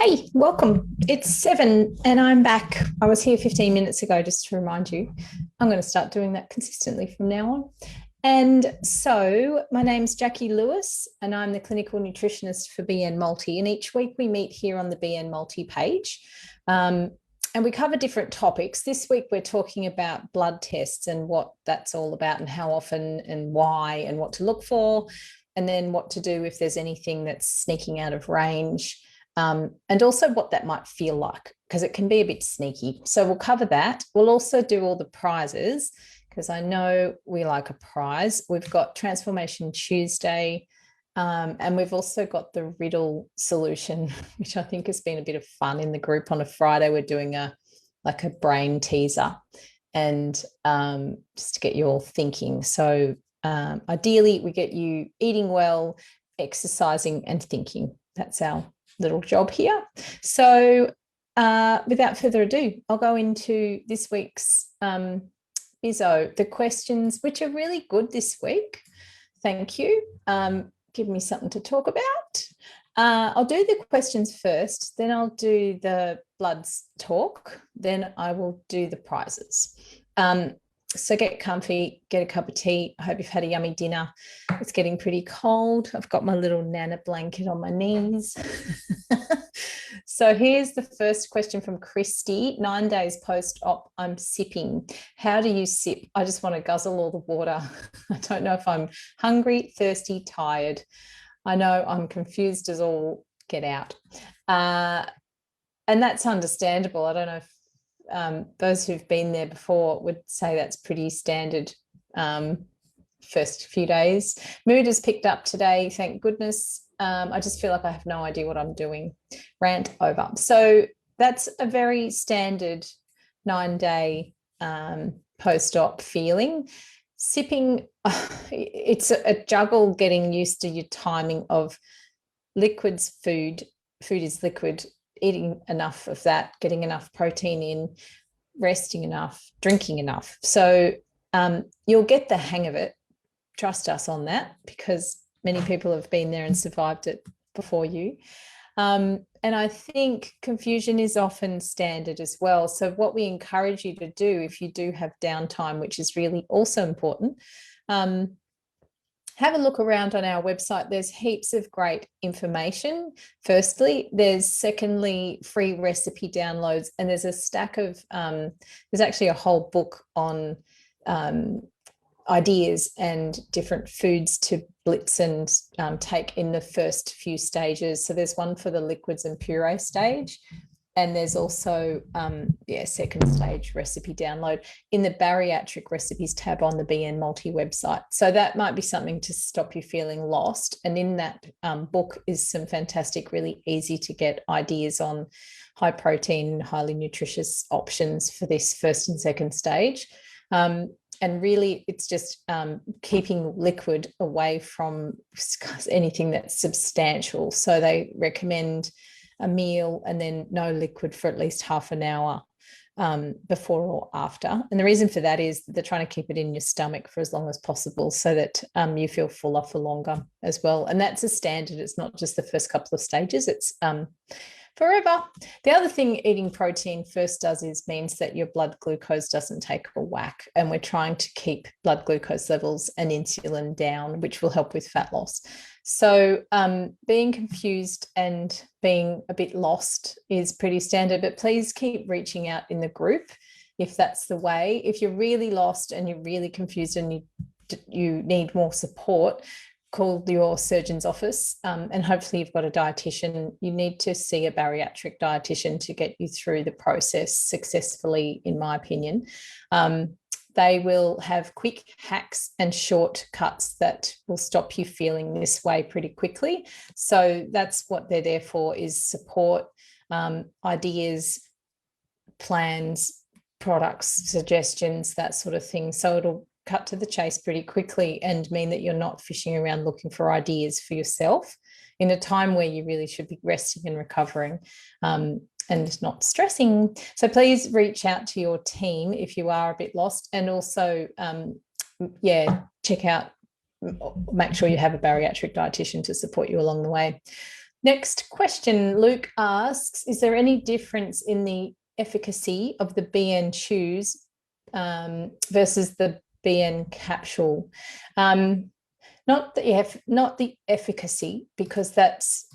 Hey, welcome. It's 7 and I'm back. I was here 15 minutes ago, just to remind you. I'm going to start doing that consistently from now on. And so my name's Jacqui Lewis and I'm the clinical nutritionist for BN Multi. And each week we meet here on the BN Multi page. And we cover different topics. This week we're talking about blood tests and what that's all about and how often and why and what to look for, and then what to do if there's anything that's sneaking out of range. And also what that might feel like, because it can be a bit sneaky. So we'll cover that. We'll also do all the prizes, because I know we like a prize. We've got Transformation Tuesday, and we've also got the riddle solution, which I think has been a bit of fun in the group. On a Friday, we're doing a brain teaser, and just to get you all thinking. So ideally, we get you eating well, exercising, and thinking. That's our little job here. So without further ado, I'll go into this week's Bizzo, the questions, which are really good this week. Thank you. Give me something to talk about. I'll do the questions first, then I'll do the bloods talk, then I will do the prizes. So get comfy, get a cup of tea. I hope you've had a yummy dinner. It's getting pretty cold. I've got my little Nana blanket on my knees. So here's the first question from Christy. 9 days post-op, I'm sipping. How do you sip? I just want to guzzle all the water. I don't know if I'm hungry, thirsty, tired. I know I'm confused as all get out. And that's understandable. I don't know if those who've been there before would say that's pretty standard first few days. Mood has picked up today, thank goodness. I just feel like I have no idea what I'm doing. Rant over. So that's a very standard 9-day post-op feeling. Sipping, it's a juggle getting used to your timing of liquids, food is liquid, eating enough of that, getting enough protein in, resting enough, drinking enough. So you'll get the hang of it. Trust us on that, because many people have been there and survived it before you. And I think confusion is often standard as well. So what we encourage you to do, if you do have downtime, which is really also important, have a look around on our website. There's heaps of great information. Firstly, secondly, free recipe downloads, and there's a stack of, there's actually a whole book on ideas and different foods to blitz and take in the first few stages. So there's one for the liquids and puree stage. And there's also, second stage recipe download in the bariatric recipes tab on the BN Multi website. So that might be something to stop you feeling lost. And in that book is some fantastic, really easy to get ideas on high protein, highly nutritious options for this first and second stage. And really, it's just keeping liquid away from anything that's substantial. So they recommend a meal and then no liquid for at least half an hour before or after. And the reason for that is that they're trying to keep it in your stomach for as long as possible, so that you feel fuller for longer as well. And that's a standard. It's not just the first couple of stages. It's forever. The other thing eating protein first does is means that your blood glucose doesn't take a whack, and we're trying to keep blood glucose levels and insulin down, which will help with fat loss. So being confused and being a bit lost is pretty standard, but please keep reaching out in the group if that's the way. If you're really lost and you're really confused and you need more support, call your surgeon's office, and hopefully you've got a dietitian. You need to see a bariatric dietitian to get you through the process successfully, in my opinion. They will have quick hacks and shortcuts that will stop you feeling this way pretty quickly. So that's what they're there for, is support, ideas, plans, products, suggestions, that sort of thing. So it'll cut to the chase pretty quickly and mean that you're not fishing around looking for ideas for yourself in a time where you really should be resting and recovering and not stressing. So please reach out to your team if you are a bit lost, and also, check out, make sure you have a bariatric dietitian to support you along the way. Next question, Luke asks, is there any difference in the efficacy of the BN chews versus the BN capsule? Not the efficacy, because that's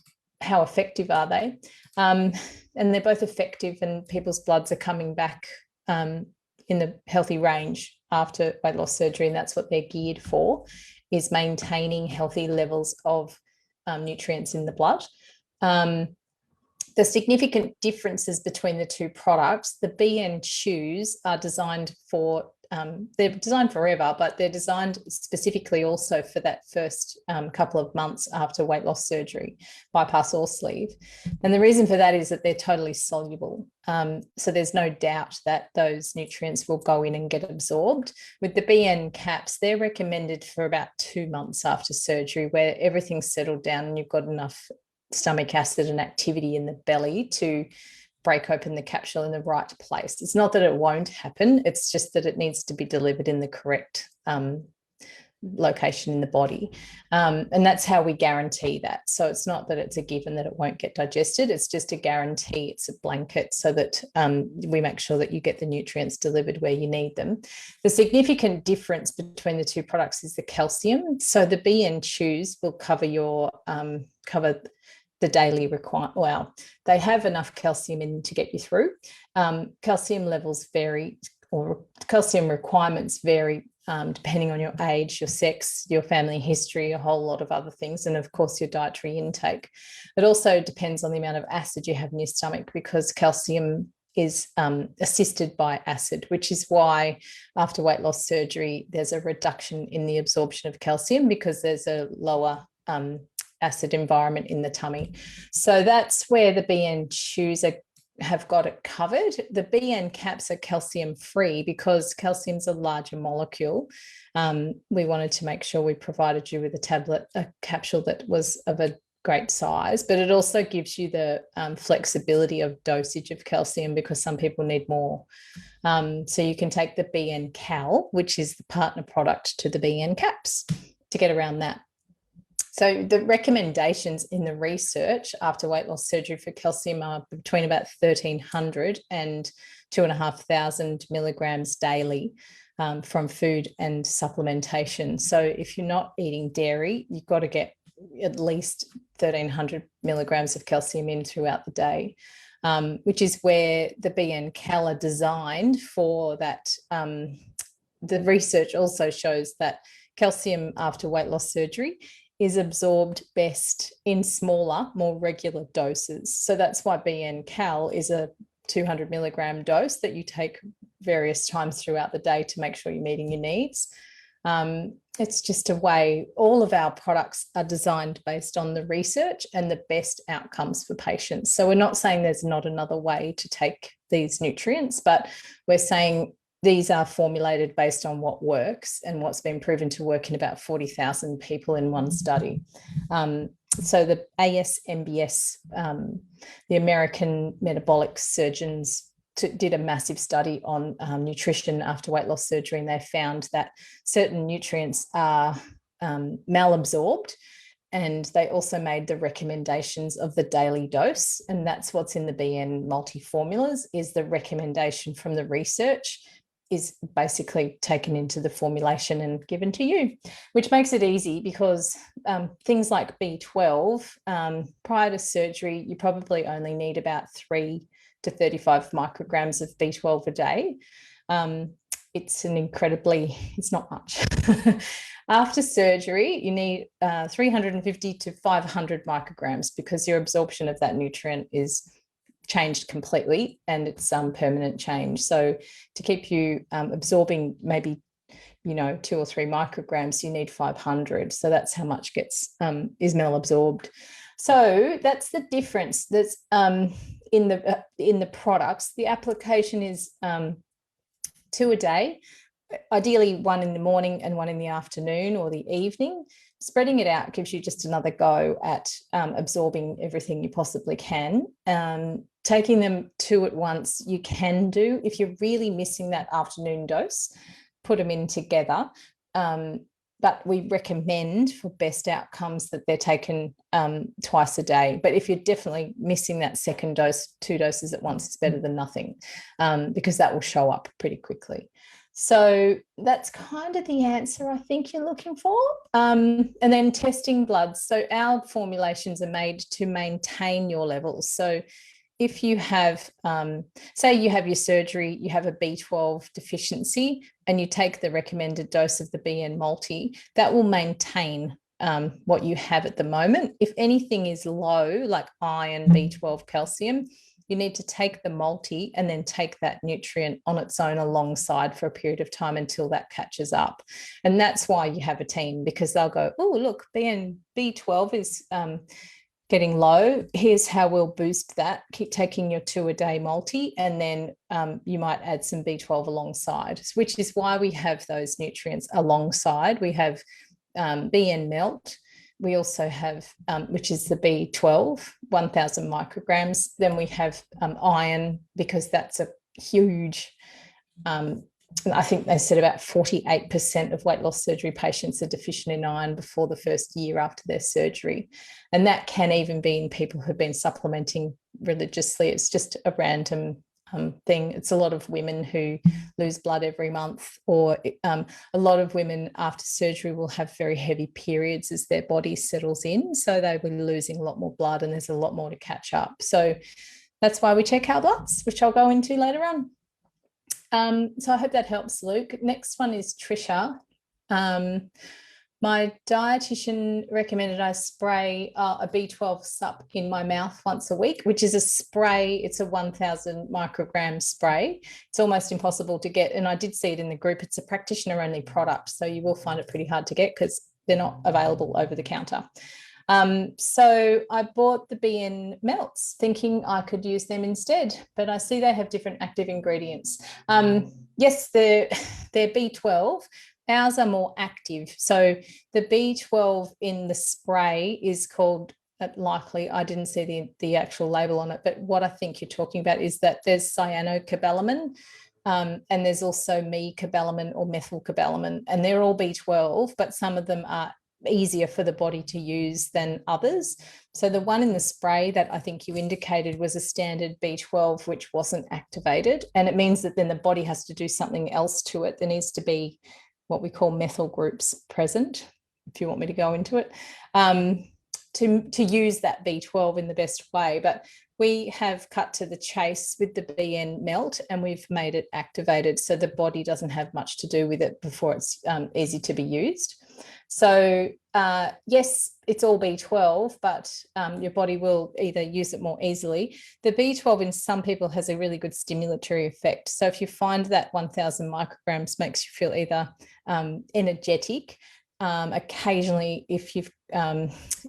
how effective are they? And they're both effective, and people's bloods are coming back in the healthy range after weight loss surgery, and that's what they're geared for, is maintaining healthy levels of nutrients in the blood. The significant differences between the two products, the BN chews are designed for, they're designed forever, but they're designed specifically also for that first couple of months after weight loss surgery, bypass or sleeve. And the reason for that is that they're totally soluble. So there's no doubt that those nutrients will go in and get absorbed. With the BN caps, they're recommended for about 2 months after surgery, where everything's settled down and you've got enough stomach acid and activity in the belly to break open the capsule in the right place. It's not that it won't happen, it's just that it needs to be delivered in the correct location in the body. And that's how we guarantee that. So it's not that it's a given that it won't get digested, it's just a guarantee, it's a blanket, so that we make sure that you get the nutrients delivered where you need them. The significant difference between the two products is the calcium. So the BN chews will cover your cover the daily requirement. Well, they have enough calcium in to get you through. Calcium levels vary, or calcium requirements vary, depending on your age, your sex, your family history, a whole lot of other things, and of course your dietary intake. It also depends on the amount of acid you have in your stomach, because calcium is assisted by acid, which is why after weight loss surgery there's a reduction in the absorption of calcium, because there's a lower acid environment in the tummy. So that's where the BN chews have got it covered. The BN caps are calcium free because calcium's a larger molecule. We wanted to make sure we provided you with a capsule that was of a great size, but it also gives you the flexibility of dosage of calcium, because some people need more. So you can take the BN cal, which is the partner product to the BN caps, to get around that. So the recommendations in the research after weight loss surgery for calcium are between about 1,300 and 2,500 milligrams daily from food and supplementation. So if you're not eating dairy, you've got to get at least 1,300 milligrams of calcium in throughout the day, which is where the BN cal are designed for that. The research also shows that calcium after weight loss surgery is absorbed best in smaller, more regular doses. So that's why BN cal is a 200 milligram dose that you take various times throughout the day to make sure you're meeting your needs. It's just a way, all of our products are designed based on the research and the best outcomes for patients. So we're not saying there's not another way to take these nutrients, but we're saying these are formulated based on what works and what's been proven to work in about 40,000 people in one study. So the ASMBS, the American Metabolic Surgeons, did a massive study on nutrition after weight loss surgery, and they found that certain nutrients are malabsorbed, and they also made the recommendations of the daily dose, and that's what's in the BN multi-formulas, is the recommendation from the research is basically taken into the formulation and given to you, which makes it easy, because things like B12, prior to surgery, you probably only need about 3 to 35 micrograms of B12 a day. It's not much. After surgery, you need 350 to 500 micrograms, because your absorption of that nutrient is changed completely, and it's permanent change. So to keep you absorbing maybe 2 or 3 micrograms, you need 500. So that's how much gets is malabsorbed. So that's the difference that's in the products. The application is 2 a day, ideally 1 in the morning and 1 in the afternoon or the evening. Spreading it out gives you just another go at absorbing everything you possibly can. Taking them 2 at once, you can do. If you're really missing that afternoon dose, put them in together. but we recommend for best outcomes that they're taken twice a day. But if you're definitely missing that second dose, 2 doses at once is better than nothing, because that will show up pretty quickly. So that's kind of the answer I think you're looking for. And then testing bloods. So our formulations are made to maintain your levels. So if you have, say you have your surgery, you have a B12 deficiency, and you take the recommended dose of the BN multi, that will maintain what you have at the moment. If anything is low, like iron, B12, calcium, you need to take the multi and then take that nutrient on its own alongside for a period of time until that catches up. And that's why you have a team, because they'll go, oh, look, BN B12 is getting low. Here's how we'll boost that. Keep taking your 2-a-day multi, and then you might add some B12 alongside, which is why we have those nutrients alongside. We have BN melt. We also have, which is the B12, 1,000 micrograms. Then we have iron, because that's a huge, I think they said about 48% of weight loss surgery patients are deficient in iron before the first year after their surgery. And that can even be in people who've been supplementing religiously. It's just a random thing. It's a lot of women who lose blood every month, or a lot of women after surgery will have very heavy periods as their body settles in. So they will be losing a lot more blood, and there's a lot more to catch up. So that's why we check our bloods, which I'll go into later on. So I hope that helps, Luke. Next one is Trisha. My dietitian recommended I spray a B12 supp in my mouth once a week, which is a spray. It's a 1,000 microgram spray. It's almost impossible to get. And I did see it in the group. It's a practitioner only product, so you will find it pretty hard to get because they're not available over the counter. So I bought the BN melts thinking I could use them instead, but I see they have different active ingredients. Yes, they're B12. Ours are more active. So the B12 in the spray is called, likely, I didn't see the actual label on it, but what I think you're talking about is that there's cyanocobalamin, and there's also mecobalamin or methylcobalamin, and they're all B12, but some of them are easier for the body to use than others. So the one in the spray that I think you indicated was a standard B12, which wasn't activated. And it means that then the body has to do something else to it. There needs to be what we call methyl groups present, if you want me to go into it, to use that B12 in the best way. But we have cut to the chase with the BN melt, and we've made it activated so the body doesn't have much to do with it before it's easy to be used. So yes, it's all B12, but your body will either use it more easily. The B12 in some people has a really good stimulatory effect. So if you find that 1,000 micrograms makes you feel either energetic, occasionally if you've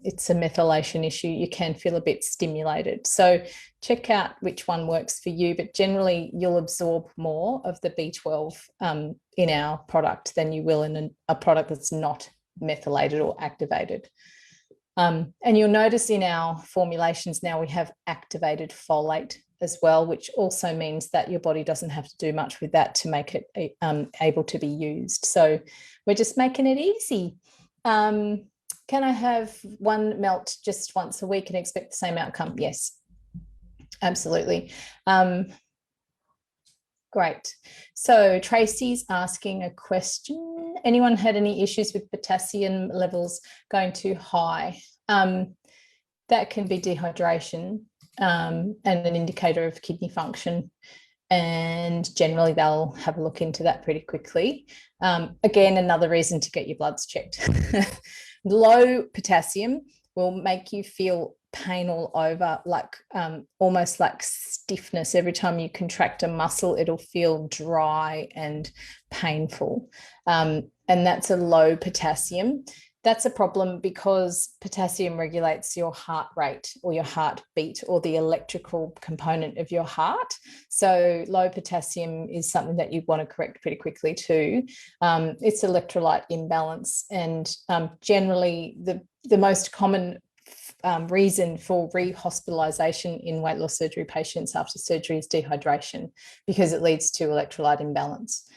it's a methylation issue, you can feel a bit stimulated. So check out which one works for you, but generally you'll absorb more of the B12 in our product than you will in a product that's not methylated or activated. And you'll notice in our formulations now we have activated folate as well, which also means that your body doesn't have to do much with that to make it able to be used. So we're just making it easy. Can I have one melt just once a week and expect the same outcome? Yes, absolutely. Great. So Tracy's asking a question. Anyone had any issues with potassium levels going too high? That can be dehydration and an indicator of kidney function. And generally they'll have a look into that pretty quickly. Again, another reason to get your bloods checked. Low potassium will make you feel pain all over, like almost like stiffness. Every time you contract a muscle, it'll feel dry and painful. And that's a low potassium. That's a problem because potassium regulates your heart rate or your heartbeat or the electrical component of your heart. So low potassium is something that you want to correct pretty quickly too. It's electrolyte imbalance, and generally the most common reason for rehospitalization in weight loss surgery patients after surgery is dehydration, because it leads to electrolyte imbalance.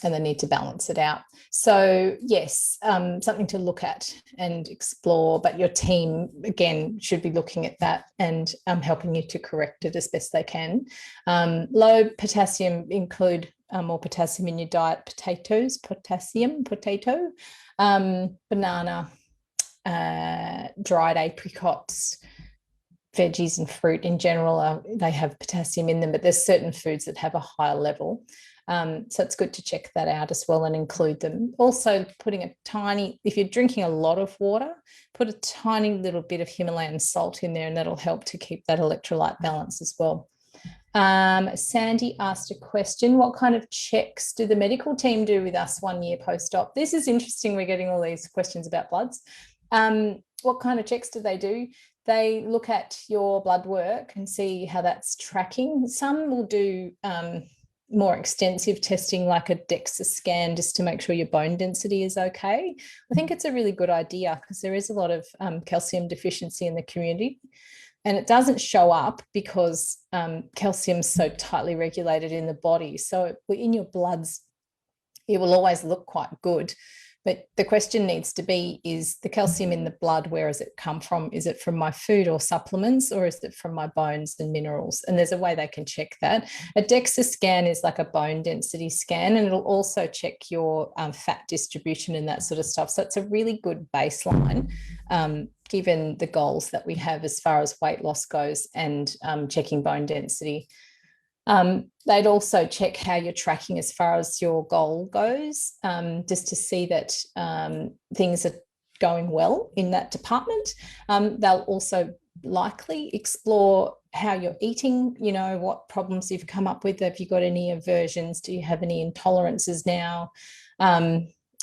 and they need to balance it out. So yes, something to look at and explore, but your team, again, should be looking at that and helping you to correct it as best they can. Low potassium, include more potassium in your diet: potatoes, potato, banana, dried apricots, veggies and fruit in general, they have potassium in them, but there's certain foods that have a higher level. So it's good to check that out as well and include them. Also, putting a tiny, if you're drinking a lot of water, put a tiny little bit of Himalayan salt in there, and that'll help to keep that electrolyte balance as well. Sandy asked a question: what kind of checks do the medical team do with us 1 year post-op? This is interesting. We're getting all these questions about bloods. What kind of checks do they do? They look at your blood work and see how that's tracking. Some will do more extensive testing, like a DEXA scan, just to make sure your bone density is okay. I think it's a really good idea because there is a lot of calcium deficiency in the community, and it doesn't show up because calcium is so tightly regulated in the body. So in your bloods, it will always look quite good. But the question needs to be, is the calcium in the blood, where does it come from? Is it from my food or supplements, or is it from my bones and minerals? And there's a way they can check that. A DEXA scan is like a bone density scan, and it'll also check your fat distribution and that sort of stuff. So it's a really good baseline, given the goals that we have as far as weight loss goes and checking bone density. They'd also check how you're tracking as far as your goal goes, just to see that things are going well in that department. They'll also likely explore how you're eating, you know, what problems you've come up with. Have you got any aversions? Do you have any intolerances now?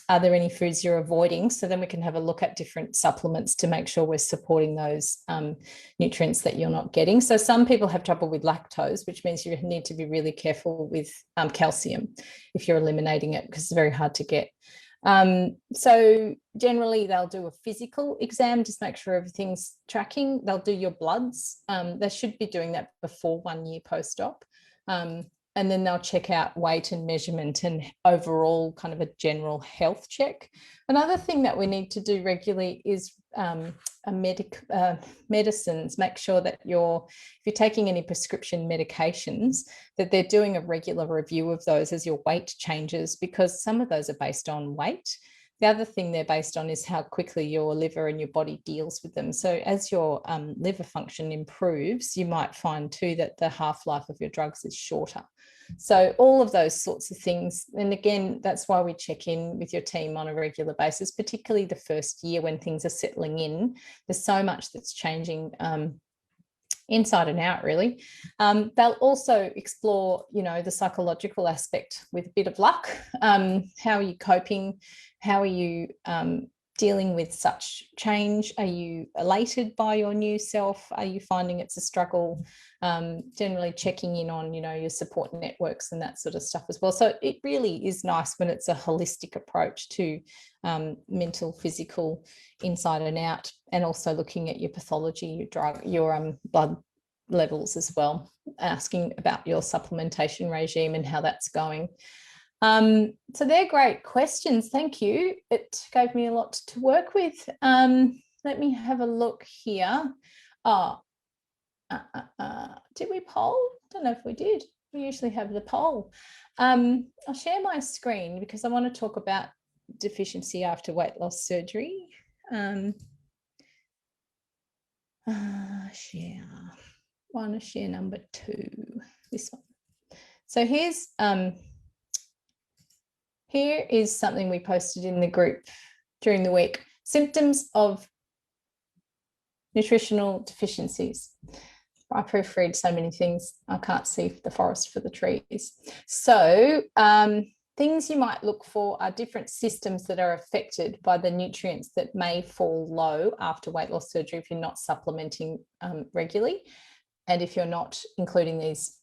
Are there any foods you're avoiding? So then we can have a look at different supplements to make sure we're supporting those nutrients that you're not getting. So some people have trouble with lactose, which means you need to be really careful with calcium if you're eliminating it, because it's very hard to get. So generally they'll do a physical exam, just make sure everything's tracking. They'll do your bloods. They should be doing that before 1 year post-op. And then they'll check out weight and measurement and overall kind of a general health check. Another thing that we need to do regularly is medicines. Make sure that if you're taking any prescription medications, that they're doing a regular review of those as your weight changes, because some of those are based on weight. The other thing they're based on is how quickly your liver and your body deals with them. So as your liver function improves, you might find too that the half-life of your drugs is shorter. So all of those sorts of things. And again, that's why we check in with your team on a regular basis, particularly the first year when things are settling in. There's so much that's changing inside and out, really. They'll also explore, you know, the psychological aspect with a bit of luck. How are you coping? How are you dealing with such change? Are you elated by your new self? Are you finding it's a struggle? Generally checking in on, you know, your support networks and that sort of stuff as well. So it really is nice when it's a holistic approach to mental, physical, inside and out, and also looking at your pathology, your drug, your blood levels as well, asking about your supplementation regime and how that's going. So they're great questions. Thank you. It gave me a lot to work with. Let me have a look here. Did we poll? Don't know if we did. We usually have the poll. I'll share my screen because I want to talk about deficiency after weight loss surgery. Share. Want to share number 2, this one. So here is something we posted in the group during the week. Symptoms of nutritional deficiencies. I proofread so many things, I can't see the forest for the trees. So things you might look for are different systems that are affected by the nutrients that may fall low after weight loss surgery if you're not supplementing regularly, and if you're not including these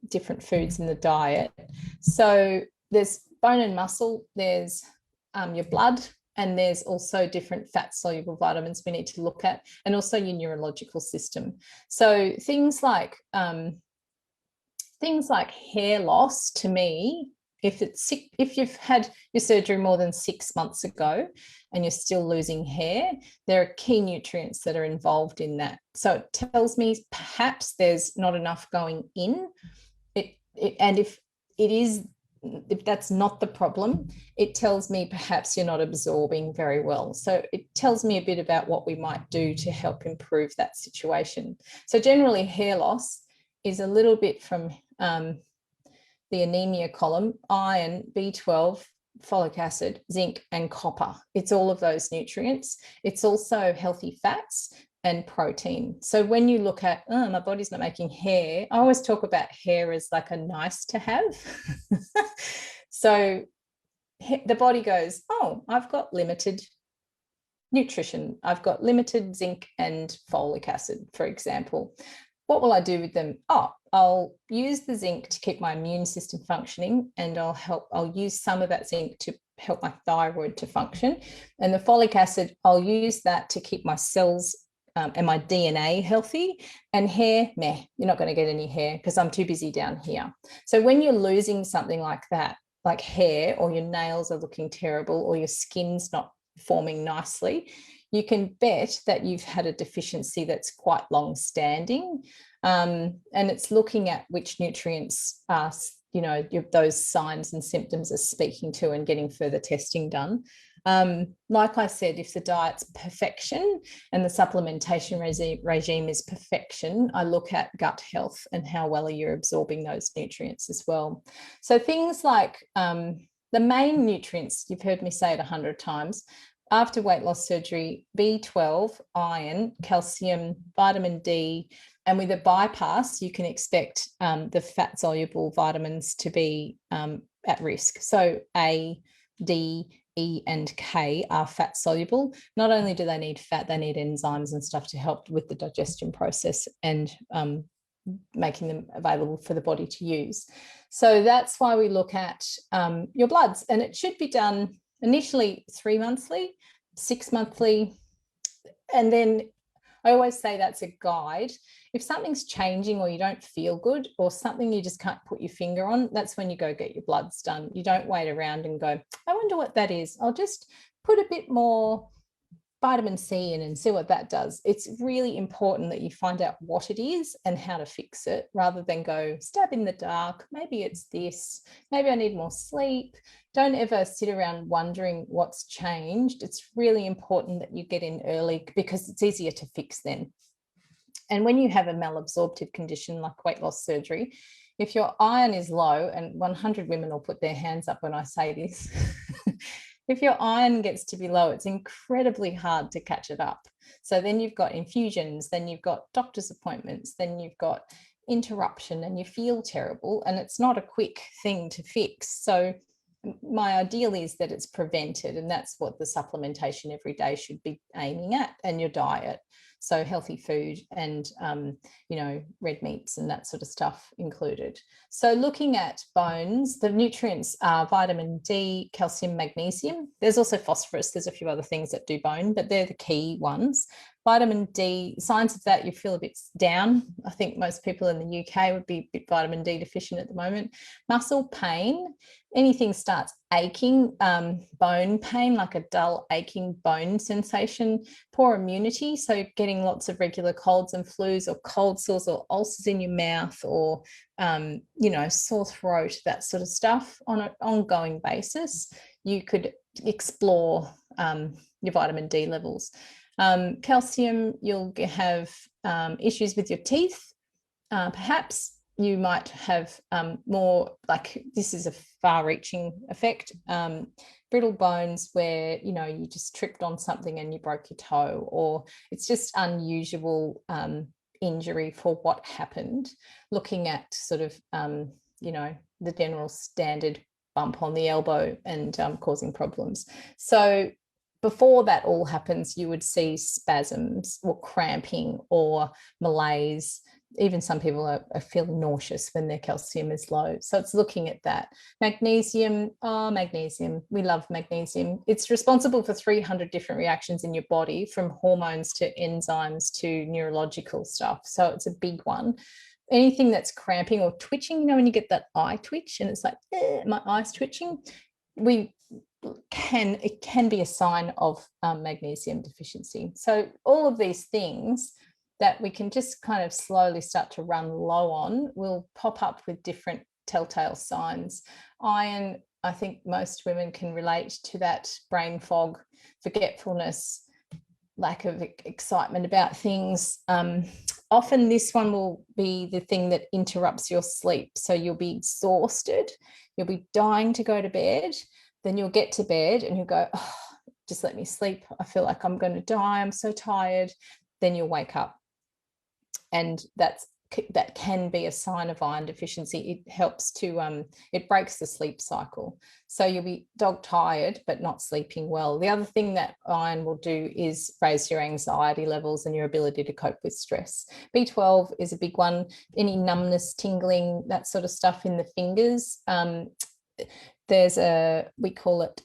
different foods in the diet. So there's bone and muscle, there's your blood, and there's also different fat soluble vitamins we need to look at, and also your neurological system. So things like hair loss, to me, If you've had your surgery more than 6 months ago and you're still losing hair, there are key nutrients that are involved in that. So it tells me perhaps there's not enough going in. And if that's not the problem, it tells me perhaps you're not absorbing very well. So it tells me a bit about what we might do to help improve that situation. So generally hair loss is a little bit from the anemia column: iron, B12, folic acid, zinc, and copper. It's all of those nutrients. It's also healthy fats and protein. So when you look at, oh, my body's not making hair, I always talk about hair as like a nice to have. So the body goes, oh, I've got limited nutrition. I've got limited zinc and folic acid, for example. What will I do with them? Oh, I'll use the zinc to keep my immune system functioning, and I'll use some of that zinc to help my thyroid to function. And the folic acid, I'll use that to keep my cells and my DNA healthy. And hair, meh, you're not going to get any hair because I'm too busy down here. So when you're losing something like that, like hair, or your nails are looking terrible, or your skin's not forming nicely, you can bet that you've had a deficiency that's quite long standing. And it's looking at which nutrients are, those signs and symptoms are speaking to, and getting further testing done. Like I said, if the diet's perfection and the supplementation regime is perfection, I look at gut health and how well are you absorbing those nutrients as well. So things like the main nutrients, you've heard me say it 100 times, after weight loss surgery: B12, iron, calcium, vitamin D, and with a bypass, you can expect the fat-soluble vitamins to be at risk. So A, D, E, and K are fat-soluble. Not only do they need fat, they need enzymes and stuff to help with the digestion process and making them available for the body to use. So that's why we look at your bloods, and it should be done initially 3 monthly, 6 monthly, and then I always say that's a guide. If something's changing, or you don't feel good, or something you just can't put your finger on, that's when you go get your bloods done. You don't wait around and go, I wonder what that is. I'll just put a bit more vitamin C in and see what that does. It's really important that you find out what it is and how to fix it, rather than go stab in the dark. Maybe it's this, maybe I need more sleep. Don't ever sit around wondering what's changed. It's really important that you get in early, because it's easier to fix then. And when you have a malabsorptive condition like weight loss surgery, if your iron is low, and 100 women will put their hands up when I say this, if your iron gets to be low, it's incredibly hard to catch it up. So then you've got infusions, then you've got doctor's appointments, then you've got interruption, and you feel terrible, and it's not a quick thing to fix. So my ideal is that it's prevented, and that's what the supplementation every day should be aiming at, and your diet. So healthy food and, red meats and that sort of stuff included. So looking at bones, the nutrients are vitamin D, calcium, magnesium. There's also phosphorus. There's a few other things that do bone, but they're the key ones. Vitamin D, signs of that, you feel a bit down. I think most people in the UK would be a bit vitamin D deficient at the moment. Muscle pain, anything starts aching, bone pain, like a dull aching bone sensation. Poor immunity, so getting lots of regular colds and flus, or cold sores, or ulcers in your mouth, or sore throat, that sort of stuff on an ongoing basis. You could explore your vitamin D levels. Calcium, you'll have issues with your teeth. Perhaps you might have more, like, this is a far-reaching effect, brittle bones where, you just tripped on something and you broke your toe, or it's just unusual injury for what happened. Looking at sort of, the general standard bump on the elbow and causing problems. So before that all happens, you would see spasms or cramping or malaise. Even some people are feeling nauseous when their calcium is low. So it's looking at that. Magnesium, magnesium, we love magnesium. It's responsible for 300 different reactions in your body, from hormones to enzymes to neurological stuff. So it's a big one. anything that's cramping or twitching, when you get that eye twitch and it's like, my eye's twitching, it can be a sign of magnesium deficiency. So all of these things that we can just kind of slowly start to run low on will pop up with different telltale signs. Iron, I think most women can relate to that brain fog, forgetfulness, lack of excitement about things. Often this one will be the thing that interrupts your sleep. So you'll be exhausted, you'll be dying to go to bed, then you'll get to bed and you'll go, oh, just let me sleep. I feel like I'm going to die. I'm so tired. Then you'll wake up. And that can be a sign of iron deficiency. It helps to, it breaks the sleep cycle. So you'll be dog tired, but not sleeping well. The other thing that iron will do is raise your anxiety levels and your ability to cope with stress. B12 is a big one. Any numbness, tingling, that sort of stuff in the fingers. There's we call it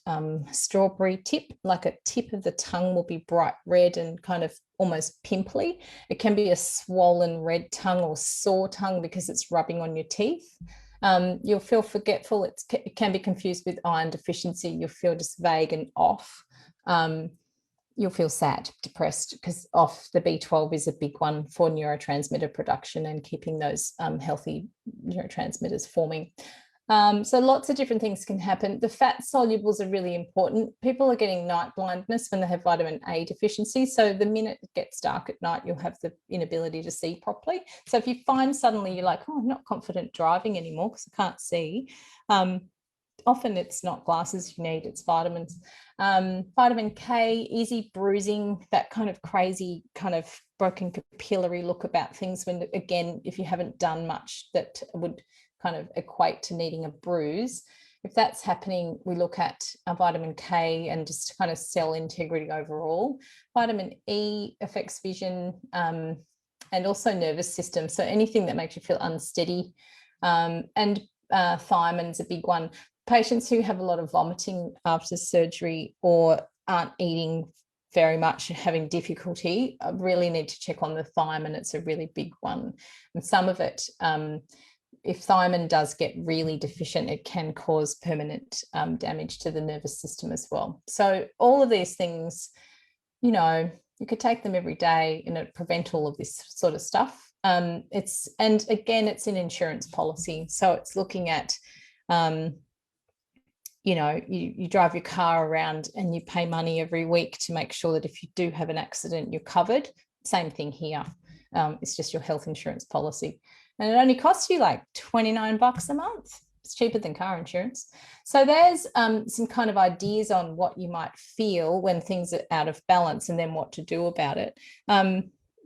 strawberry tip, like a tip of the tongue will be bright red and kind of almost pimply. It can be a swollen red tongue or sore tongue because it's rubbing on your teeth. You'll feel forgetful. It can be confused with iron deficiency. You'll feel just vague and off. You'll feel sad, depressed, because the B12 is a big one for neurotransmitter production and keeping those healthy neurotransmitters forming. So lots of different things can happen. The fat solubles are really important. People are getting night blindness when they have vitamin A deficiency. So the minute it gets dark at night, you'll have the inability to see properly. So if you find suddenly you're like, oh, I'm not confident driving anymore because I can't see, often it's not glasses you need, it's vitamins. Vitamin K, easy bruising, that kind of crazy kind of broken capillary look about things when, again, if you haven't done much that would kind of equate to needing a bruise. If that's happening, we look at vitamin K and just kind of cell integrity overall. Vitamin E affects vision and also nervous system. So anything that makes you feel unsteady. And thiamin's a big one. Patients who have a lot of vomiting after surgery or aren't eating very much, having difficulty, really need to check on the thiamine. It's a really big one. And some of it, if thiamine does get really deficient, it can cause permanent damage to the nervous system as well. So all of these things, you could take them every day and it prevent all of this sort of stuff. And again, it's an insurance policy. So it's looking at, you drive your car around and you pay money every week to make sure that if you do have an accident, you're covered. Same thing here. It's just your health insurance policy. And it only costs you like $29 a month. It's cheaper than car insurance. So there's some kind of ideas on what you might feel when things are out of balance and then what to do about it.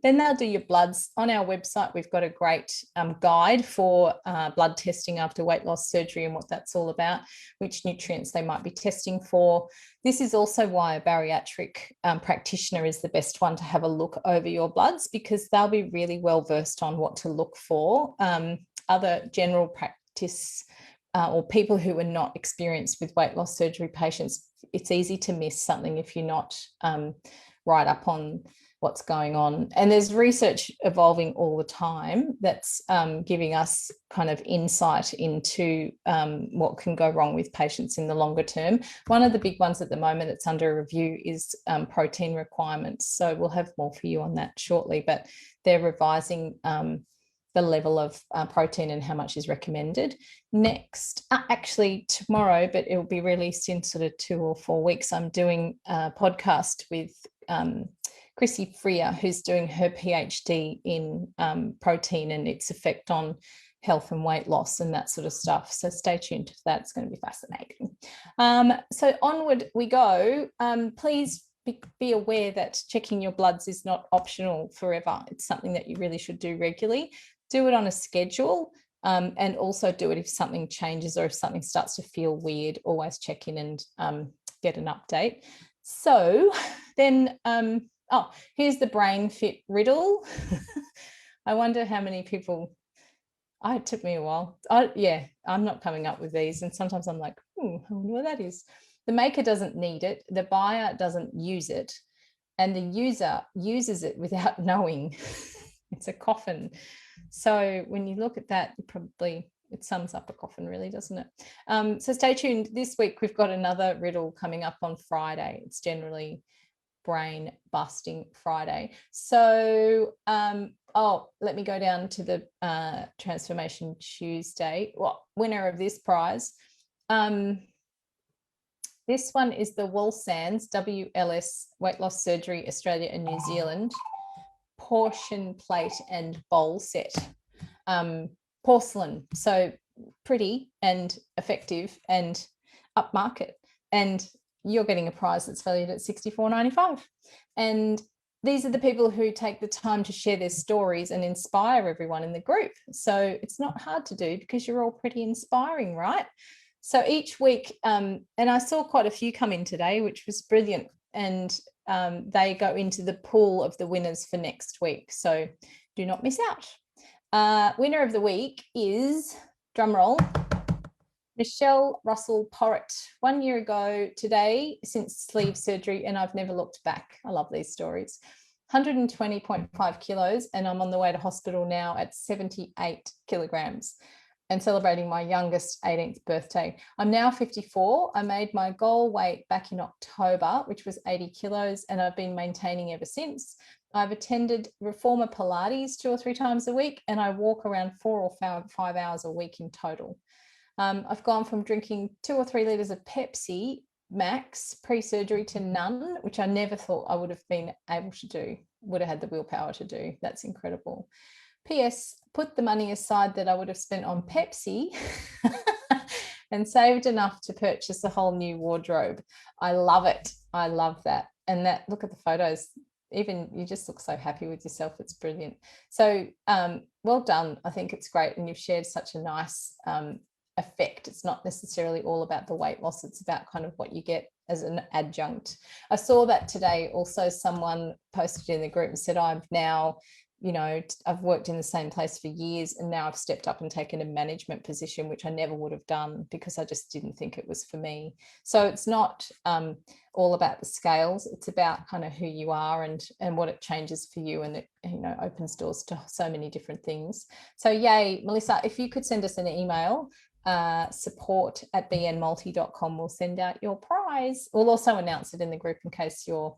Then they'll do your bloods. On our website, we've got a great guide for blood testing after weight loss surgery and what that's all about, which nutrients they might be testing for. This is also why a bariatric practitioner is the best one to have a look over your bloods, because they'll be really well versed on what to look for. Other general practice or people who are not experienced with weight loss surgery patients, it's easy to miss something if you're not right up on what's going on. And there's research evolving all the time that's giving us kind of insight into what can go wrong with patients in the longer term. One of the big ones at the moment that's under review is protein requirements. So we'll have more for you on that shortly, but they're revising the level of protein and how much is recommended. Next, actually tomorrow, but it will be released in sort of 2 or 4 weeks, I'm doing a podcast with Chrissy Freer, who's doing her PhD in protein and its effect on health and weight loss and that sort of stuff. So stay tuned to that. It's going to be fascinating. So onward we go. Please be aware that checking your bloods is not optional forever. It's something that you really should do regularly. Do it on a schedule and also do it if something changes or if something starts to feel weird. Always check in and get an update. So then... oh, here's the brain fit riddle. I wonder how many people, it took me a while. I'm not coming up with these. And sometimes I'm like, I wonder what that is. The maker doesn't need it. The buyer doesn't use it. And the user uses it without knowing. It's a coffin. So when you look at that, it sums up a coffin, really, doesn't it? So stay tuned. This week we've got another riddle coming up on Friday. It's generally brain busting Friday. So let me go down to the Transformation Tuesday. Winner of this prize. This one is the Walsands WLS Weight Loss Surgery Australia and New Zealand portion plate and bowl set. Porcelain, so pretty and effective and upmarket, and you're getting a prize that's valued at $64.95. And these are the people who take the time to share their stories and inspire everyone in the group. So it's not hard to do because you're all pretty inspiring, right? So each week, and I saw quite a few come in today, which was brilliant. And they go into the pool of the winners for next week. So do not miss out. Winner of the week is, drumroll, Michelle Russell Porritt. 1 year ago today since sleeve surgery, and I've never looked back. I love these stories. 120.5 kilos, and I'm on the way to hospital now at 78 kilograms and celebrating my youngest 18th birthday. I'm now 54. I made my goal weight back in October, which was 80 kilos, and I've been maintaining ever since. I've attended Reformer Pilates 2 or 3 times a week, and I walk around 4 or 5 hours a week in total. I've gone from drinking 2 or 3 litres of Pepsi Max pre-surgery to none, which I never thought I would have been able to do, would have had the willpower to do. That's incredible. P.S. Put the money aside that I would have spent on Pepsi and saved enough to purchase a whole new wardrobe. I love it. I love that. And that, look at the photos. Even you just look so happy with yourself. It's brilliant. So well done. I think it's great. And you've shared such a nice effect. It's not necessarily all about the weight loss. It's about kind of what you get as an adjunct. I saw that today also someone posted in the group and said, I've now, I've worked in the same place for years, and now I've stepped up and taken a management position, which I never would have done because I just didn't think it was for me. So it's not all about the scales. It's about kind of who you are and what it changes for you, and it opens doors to so many different things. So yay, Melissa, if you could send us an email, support@bnmulti.com, we'll send out your prize. We'll also announce it in the group in case you're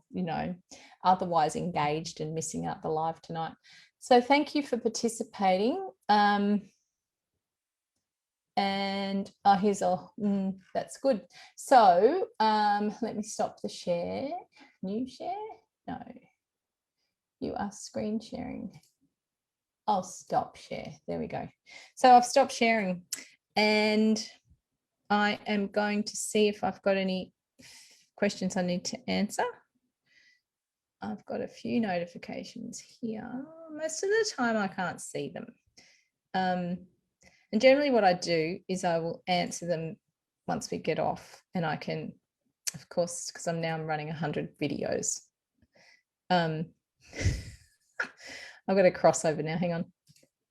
otherwise engaged and missing out the live tonight. So thank you for participating. And here's that's good. So let me stop the share. New share? No, you are screen sharing. I'll stop share. There we go. So I've stopped sharing, and I am going to see if I've got any questions I need to answer. I've got a few notifications here. Most of the time I can't see them. And generally what I do is I will answer them once we get off, and I can, of course, because I'm running 100 videos. I've got a crossover now. Hang on.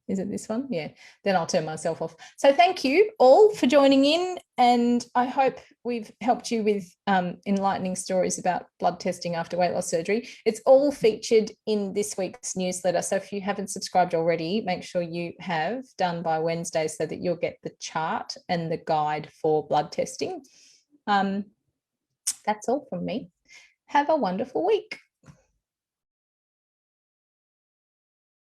Is it this one? Yeah. Then I'll turn myself off. So thank you all for joining in, and I hope we've helped you with enlightening stories about blood testing after weight loss surgery. It's all featured in this week's newsletter. So if you haven't subscribed already, make sure you have done by Wednesday so that you'll get the chart and the guide for blood testing. That's all from me. Have a wonderful week.